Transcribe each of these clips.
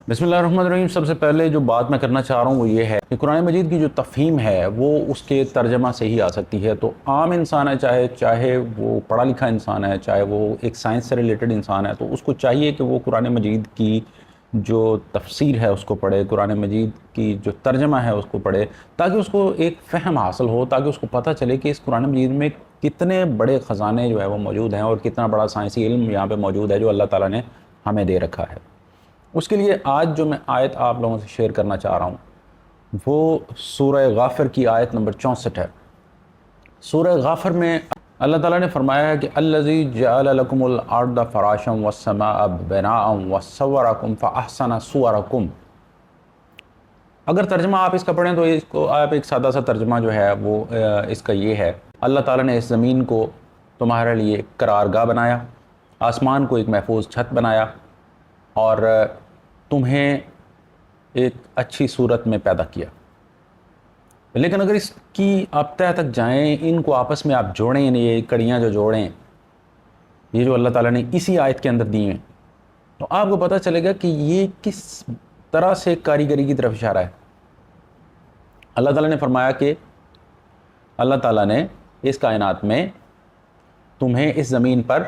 بسم اللہ الرحمن الرحیم۔ سب سے پہلے جو بات میں کرنا چاہ رہا ہوں وہ یہ ہے کہ قرآن مجید کی جو تفہیم ہے وہ اس کے ترجمہ سے ہی آ سکتی ہے۔ تو عام انسان ہے، چاہے وہ پڑھا لکھا انسان ہے، چاہے وہ ایک سائنس سے ریلیٹڈ انسان ہے، تو اس کو چاہیے کہ وہ قرآن مجید کی جو تفسیر ہے اس کو پڑھے، قرآن مجید کی جو ترجمہ ہے اس کو پڑھے، تاکہ اس کو ایک فہم حاصل ہو، تاکہ اس کو پتہ چلے کہ اس قرآن مجید میں کتنے بڑے خزانے جو ہے وہ موجود ہیں اور کتنا بڑا سائنسی علم یہاں پہ موجود ہے جو اللہ تعالیٰ نے ہمیں دے رکھا ہے۔ اس کے لیے آج جو میں آیت آپ لوگوں سے شیئر کرنا چاہ رہا ہوں وہ سورہ غافر کی آیت نمبر 64 ہے۔ سورہ غافر میں اللہ تعالیٰ نے فرمایا ہے کہ الذی جعل لکم الارض فراشا والسماء بناء وصورکم فاحسن صورکم۔ اگر ترجمہ آپ اس کا پڑھیں تو اس کو آپ ایک سادہ سا ترجمہ جو ہے وہ اس کا یہ ہے، اللہ تعالیٰ نے اس زمین کو تمہارے لیے ایک قرارگاہ بنایا، آسمان کو ایک محفوظ چھت بنایا اور تمہیں ایک اچھی صورت میں پیدا کیا۔ لیکن اگر اس کی آپ تہ تک جائیں، ان کو آپس میں آپ جوڑیں، یہ کڑیاں جو جوڑیں، یہ جو اللہ تعالیٰ نے اسی آیت کے اندر دی ہیں، تو آپ کو پتہ چلے گا کہ یہ کس طرح سے کاریگری کی طرف اشارہ ہے۔ اللہ تعالیٰ نے فرمایا کہ اللہ تعالیٰ نے اس کائنات میں تمہیں اس زمین پر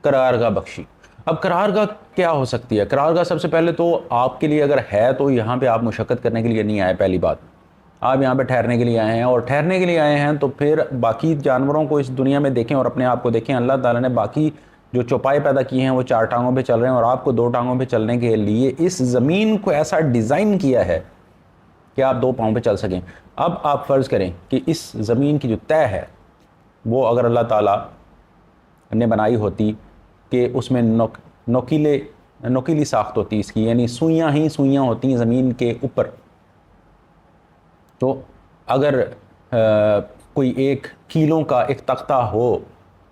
قرارگاہ بخشی۔ اب قرارگاہ کیا ہو سکتی ہے؟ قرارگاہ سب سے پہلے تو آپ کے لیے اگر ہے تو یہاں پہ آپ مشقت کرنے کے لیے نہیں آئے، پہلی بات آپ یہاں پہ ٹھہرنے کے لیے آئے ہیں، اور ٹھہرنے کے لیے آئے ہیں تو پھر باقی جانوروں کو اس دنیا میں دیکھیں اور اپنے آپ کو دیکھیں۔ اللہ تعالیٰ نے باقی جو چوپائے پیدا کیے ہیں وہ 4 ٹانگوں پہ چل رہے ہیں، اور آپ کو 2 ٹانگوں پہ چلنے کے لیے اس زمین کو ایسا ڈیزائن کیا ہے کہ آپ 2 پاؤں پہ چل سکیں۔ اب آپ فرض کریں کہ اس زمین کی جو تہ ہے وہ اگر اللہ تعالیٰ نے بنائی ہوتی کہ اس میں نوکیلی ساخت ہوتی اس کی، یعنی سوئیاں ہی سوئیاں ہوتی ہیں زمین کے اوپر، تو اگر کوئی 1 کیلوں کا ایک تختہ ہو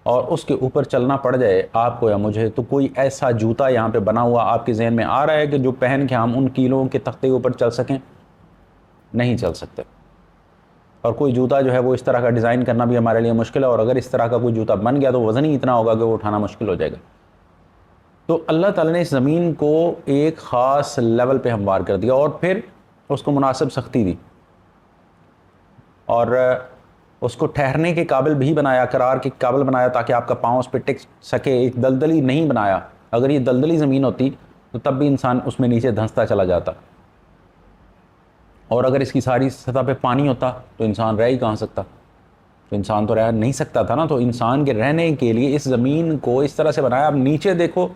اور اس کے اوپر چلنا پڑ جائے آپ کو یا مجھے، تو کوئی ایسا جوتا یہاں پہ بنا ہوا آپ کے ذہن میں آ رہا ہے کہ جو پہن کے ہم ان کیلوں کے تختے کے اوپر چل سکیں؟ نہیں چل سکتے۔ اور کوئی جوتا جو ہے وہ اس طرح کا ڈیزائن کرنا بھی ہمارے لیے مشکل ہے، اور اگر اس طرح کا کوئی جوتا بن گیا تو وزن ہی اتنا ہوگا کہ وہ اٹھانا مشکل ہو جائے گا۔ تو اللہ تعالیٰ نے اس زمین کو ایک خاص لیول پہ ہموار کر دیا اور پھر اس کو مناسب سختی دی اور اس کو ٹھہرنے کے قابل بھی بنایا، قرار کے قابل بنایا تاکہ آپ کا پاؤں اس پہ ٹک سکے۔ ایک دلدلی نہیں بنایا، اگر یہ دلدلی زمین ہوتی تو تب بھی انسان اس میں نیچے دھنستا چلا جاتا، اور اگر اس کی ساری سطح پہ پانی ہوتا تو انسان رہ ہی کہاں سکتا؟ تو انسان تو رہ نہیں سکتا تھا نا۔ تو انسان کے رہنے کے لیے اس زمین کو اس طرح سے بنایا۔ اب نیچے دیکھو،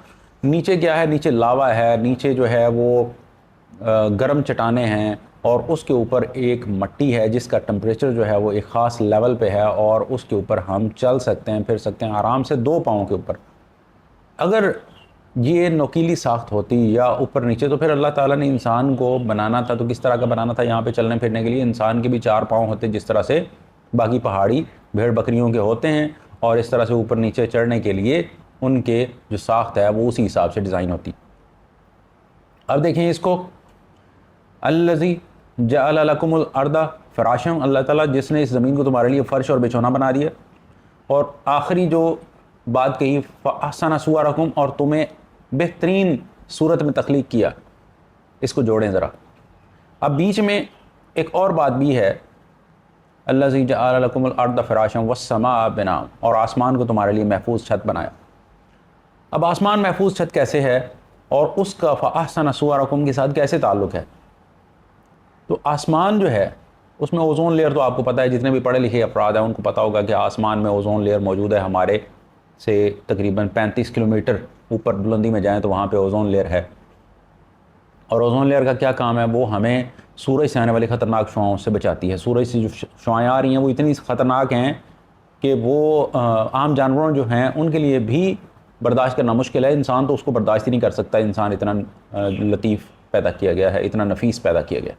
نیچے کیا ہے؟ نیچے لاوا ہے، نیچے جو ہے وہ گرم چٹانیں ہیں، اور اس کے اوپر ایک مٹی ہے جس کا ٹمپریچر جو ہے وہ ایک خاص لیول پہ ہے، اور اس کے اوپر ہم چل سکتے ہیں، پھر سکتے ہیں آرام سے 2 پاؤں کے اوپر۔ اگر یہ نوکیلی ساخت ہوتی یا اوپر نیچے، تو پھر اللہ تعالیٰ نے انسان کو بنانا تھا تو کس طرح کا بنانا تھا؟ یہاں پہ چلنے پھرنے کے لیے انسان کے بھی 4 پاؤں ہوتے جس طرح سے باقی پہاڑی بھیڑ بکریوں کے ہوتے ہیں، اور اس طرح سے اوپر نیچے چڑھنے کے لیے ان کے جو ساخت ہے وہ اسی حساب سے ڈیزائن ہوتی۔ اب دیکھیں اس کو، الذی جعل لکم الارض فراشا، اللہ تعالیٰ جس نے اس زمین کو تمہارے لیے فرش اور بچھونا بنا دیا، اور آخری جو بات کہی فاحسن صورکم، اور تمہیں بہترین صورت میں تخلیق کیا۔ اس کو جوڑیں ذرا۔ اب بیچ میں ایک اور بات بھی ہے، الذی جعل لکم الارض فراشا والسماء بناء، اور آسمان کو تمہارے لیے محفوظ چھت بنایا۔ اب آسمان محفوظ چھت کیسے ہے اور اس کا فاحسن صورکم کے ساتھ کیسے تعلق ہے؟ تو آسمان جو ہے اس میں اوزون لیئر، تو آپ کو پتہ ہے، جتنے بھی پڑھے لکھے افراد ہیں ان کو پتہ ہوگا کہ آسمان میں اوزون لیئر موجود ہے۔ ہمارے سے تقریباً 35 کلومیٹر اوپر بلندی میں جائیں تو وہاں پہ اوزون لیئر ہے، اور اوزون لیئر کا کیا کام ہے؟ وہ ہمیں سورج سے آنے والی خطرناک شعاؤں سے بچاتی ہے۔ سورج سے جو شعائیں آ رہی ہیں وہ اتنی خطرناک ہیں کہ وہ عام جانوروں جو ہیں ان کے لیے بھی برداشت کرنا مشکل ہے۔ انسان تو اس کو برداشت ہی نہیں کر سکتا، انسان اتنا لطیف پیدا کیا گیا ہے، اتنا نفیس پیدا کیا گیا۔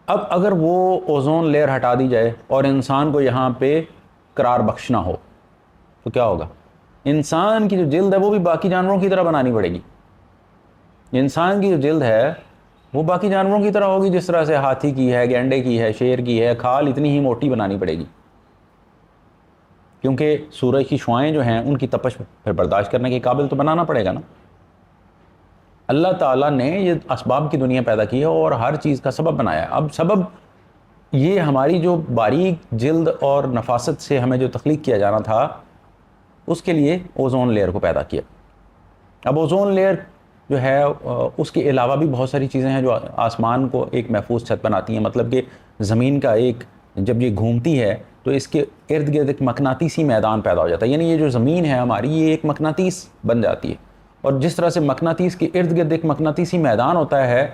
اب اگر وہ اوزون لیئر ہٹا دی جائے اور انسان کو یہاں پہ قرار بخشنا ہو تو کیا ہوگا؟ انسان کی جو جلد ہے وہ بھی باقی جانوروں کی طرح بنانی پڑے گی۔ انسان کی جو جلد ہے وہ باقی جانوروں کی طرح ہوگی، جس طرح سے ہاتھی کی ہے، گینڈے کی ہے، شیر کی ہے، کھال اتنی ہی موٹی بنانی پڑے گی، کیونکہ سورج کی شعائیں جو ہیں ان کی تپش پھر برداشت کرنے کے قابل تو بنانا پڑے گا نا۔ اللہ تعالیٰ نے یہ اسباب کی دنیا پیدا کی ہے اور ہر چیز کا سبب بنایا ہے. اب سبب یہ ہماری جو باریک جلد اور نفاست سے ہمیں جو تخلیق کیا جانا تھا اس کے لیے اوزون لیئر کو پیدا کیا. اب اوزون لیئر جو ہے اس کے علاوہ بھی بہت ساری چیزیں ہیں جو آسمان کو ایک محفوظ چھت بناتی ہیں. مطلب کہ زمین کا ایک جب یہ گھومتی ہے تو اس کے ارد گرد ایک مقناطیسی میدان پیدا ہو جاتا ہے. یعنی یہ جو زمین ہے ہماری یہ ایک مقناطیس بن جاتی ہے, اور جس طرح سے مقناطیس کے ارد گرد ایک مقناطیسی میدان ہوتا ہے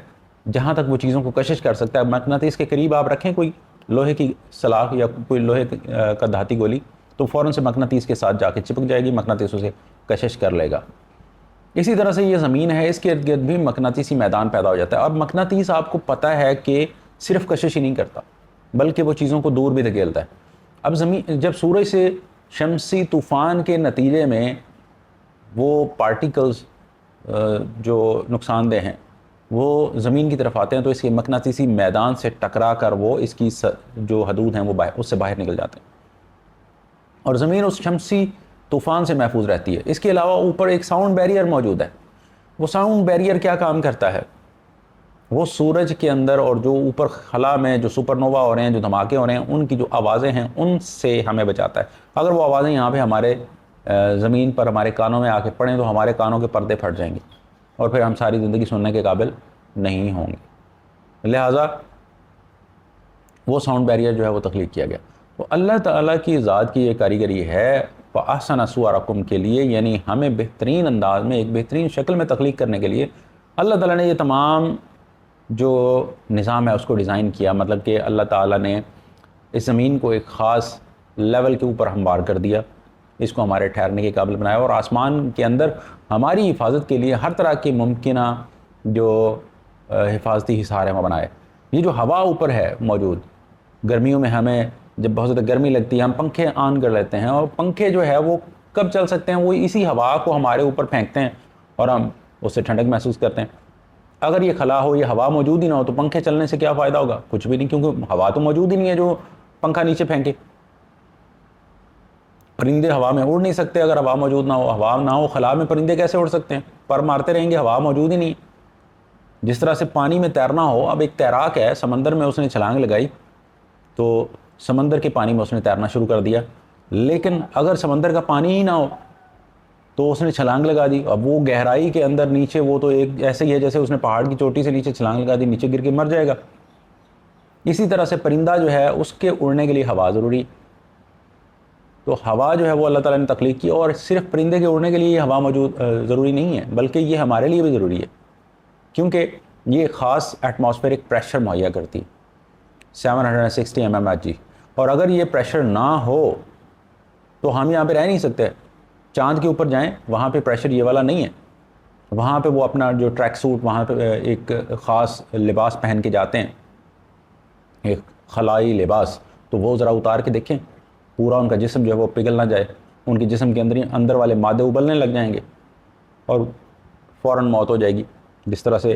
جہاں تک وہ چیزوں کو کشش کر سکتا ہے. مقناطیس کے قریب آپ رکھیں کوئی لوہے کی سلاخ یا کوئی لوہے کا دھاتی گولی تو فوراً سے مقناطیس کے ساتھ جا کے چپک جائے گی, مقناطیس اسے کشش کر لے گا. اسی طرح سے یہ زمین ہے, اس کے ارد گرد بھی مقناطیسی میدان پیدا ہو جاتا ہے. اب مقناطیس آپ کو پتہ ہے کہ صرف کشش ہی نہیں کرتا بلکہ وہ چیزوں کو دور بھی دھکیلتا ہے. اب زمین جب سورج سے شمسی طوفان کے نتیجے میں وہ پارٹیکلز جو نقصان دہ ہیں وہ زمین کی طرف آتے ہیں تو اس کے مقناطیسی میدان سے ٹکرا کر وہ اس کی جو حدود ہیں وہ اس سے باہر نکل جاتے ہیں اور زمین اس شمسی طوفان سے محفوظ رہتی ہے. اس کے علاوہ اوپر ایک ساؤنڈ بیریئر موجود ہے. وہ ساؤنڈ بیریئر کیا کام کرتا ہے؟ وہ سورج کے اندر اور جو اوپر خلا میں جو سپر نووا ہو رہے ہیں, جو دھماکے ہو رہے ہیں, ان کی جو آوازیں ہیں ان سے ہمیں بچاتا ہے. اگر وہ آوازیں یہاں پہ ہمارے زمین پر ہمارے کانوں میں آ کے پڑیں تو ہمارے کانوں کے پردے پھٹ جائیں گے اور پھر ہم ساری زندگی سننے کے قابل نہیں ہوں گے. لہٰذا وہ ساؤنڈ بیریئر جو ہے وہ تخلیق کیا گیا. تو اللہ تعالیٰ کی ذات کی یہ کاریگری ہے وَأَحْسَنَ صُوَرَكُمْ کے لیے, یعنی ہمیں بہترین انداز میں ایک بہترین شکل میں تخلیق کرنے کے لیے اللہ تعالیٰ نے یہ تمام جو نظام ہے اس کو ڈیزائن کیا. مطلب کہ اللہ تعالیٰ نے اس زمین کو ایک خاص لیول کے اوپر ہموار کر دیا, اس کو ہمارے ٹھہرنے کے قابل بنایا اور آسمان کے اندر ہماری حفاظت کے لیے ہر طرح کے ممکنہ جو حفاظتی حصار ہیں وہ بنائے. یہ جو ہوا اوپر ہے موجود, گرمیوں میں ہمیں جب بہت زیادہ گرمی لگتی ہے ہم پنکھے آن کر لیتے ہیں اور پنکھے جو ہے وہ کب چل سکتے ہیں؟ وہ اسی ہوا کو ہمارے اوپر پھینکتے ہیں اور ہم اس سے ٹھنڈک محسوس کرتے ہیں. اگر یہ خلا ہو, یہ ہوا موجود ہی نہ ہو تو پنکھے چلنے سے کیا فائدہ ہوگا؟ کچھ بھی نہیں, کیونکہ ہوا تو موجود ہی نہیں ہے جو پنکھا نیچے پھینکے. پرندے ہوا میں اڑ نہیں سکتے اگر ہوا موجود نہ ہو. ہوا نہ ہو خلا میں پرندے کیسے اڑ سکتے ہیں؟ پر مارتے رہیں گے, ہوا موجود ہی نہیں. جس طرح سے پانی میں تیرنا ہو, اب ایک تیراک ہے سمندر میں, اس نے چھلانگ لگائی تو سمندر کے پانی میں اس نے تیرنا شروع کر دیا, لیکن اگر سمندر کا پانی ہی نہ ہو تو اس نے چھلانگ لگا دی. اب وہ گہرائی کے اندر نیچے وہ تو ایک ایسے ہی ہے جیسے اس نے پہاڑ کی چوٹی سے نیچے چھلانگ لگا دی, نیچے گر کے مر جائے گا. اسی طرح سے پرندہ جو ہے اس کے اڑنے کے لیے ہوا ضروری. تو ہوا جو ہے وہ اللہ تعالیٰ نے تخلیق کی, اور صرف پرندے کے اڑنے کے لیے یہ ہوا موجود ضروری نہیں ہے بلکہ یہ ہمارے لیے بھی ضروری ہے, کیونکہ یہ خاص ایٹماسفیرک پریشر مہیا کرتی 760 mmHg. اور اگر یہ پریشر نہ ہو تو ہم یہاں پہ رہ نہیں سکتے. چاند کے اوپر جائیں, وہاں پہ پریشر یہ والا نہیں ہے. وہاں پہ وہ اپنا جو ٹریک سوٹ, وہاں پہ ایک خاص لباس پہن کے جاتے ہیں, ایک خلائی لباس, تو وہ ذرا اتار کے دیکھیں, پورا ان کا جسم جو ہے وہ پگھل نہ جائے, ان کے جسم کے اندر والے مادے ابلنے لگ جائیں گے اور فوراً موت ہو جائے گی. جس طرح سے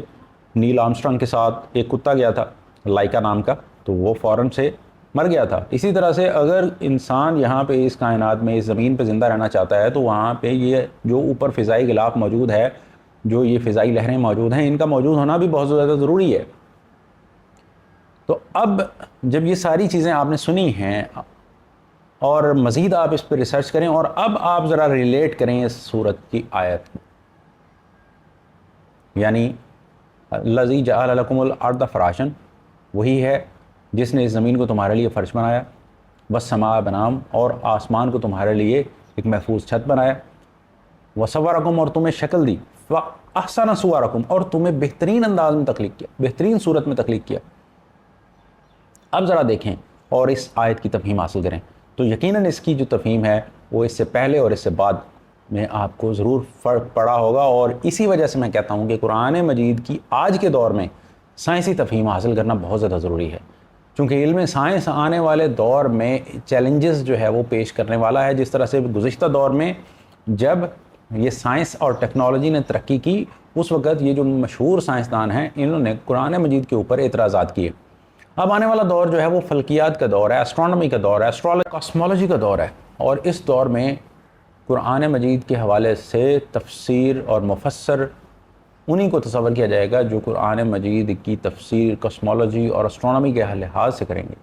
نیل آرمسٹرانگ کے ساتھ ایک کتا گیا تھا لائکا نام کا, تو وہ فوراً سے مر گیا تھا. اسی طرح سے اگر انسان یہاں پہ اس کائنات میں اس زمین پہ زندہ رہنا چاہتا ہے تو وہاں پہ یہ جو اوپر فضائی غلاف موجود ہے, جو یہ فضائی لہریں موجود ہیں, ان کا موجود ہونا بھی بہت زیادہ ضروری ہے. تو اب جب یہ ساری چیزیں آپ نے سنی ہیں اور مزید آپ اس پہ ریسرچ کریں, اور اب آپ ذرا ریلیٹ کریں اس سورت کی آیت کو, یعنی الذی جعل لکم الارض فراشا, وہی ہے جس نے اس زمین کو تمہارے لیے فرش بنایا, والسماء بنام, اور آسمان کو تمہارے لیے ایک محفوظ چھت بنایا, وصورکم, اور تمہیں شکل دی, واحسن صورکم, اور تمہیں بہترین انداز میں تخلیق کیا, بہترین صورت میں تخلیق کیا. اب ذرا دیکھیں اور اس آیت کی تفہیم حاصل کریں تو یقیناً اس کی جو تفہیم ہے وہ اس سے پہلے اور اس سے بعد میں آپ کو ضرور فرق پڑا ہوگا. اور اسی وجہ سے میں کہتا ہوں کہ قرآن مجید کی آج کے دور میں سائنسی تفہیم حاصل کرنا بہت زیادہ ضروری ہے, چونکہ علم سائنس آنے والے دور میں چیلنجز جو ہے وہ پیش کرنے والا ہے. جس طرح سے گزشتہ دور میں جب یہ سائنس اور ٹیکنالوجی نے ترقی کی, اس وقت یہ جو مشہور سائنسدان ہیں انہوں نے قرآن مجید کے اوپر اعتراضات کیے. اب آنے والا دور جو ہے وہ فلکیات کا دور ہے, اسٹرانومی کا دور ہے, کاسمولوجی کا دور ہے, اور اس دور میں قرآن مجید کے حوالے سے تفسیر اور مفسر انہی کو تصور کیا جائے گا جو قرآن مجید کی تفسیر کاسمولوجی اور اسٹرونومی کے لحاظ سے کریں گے۔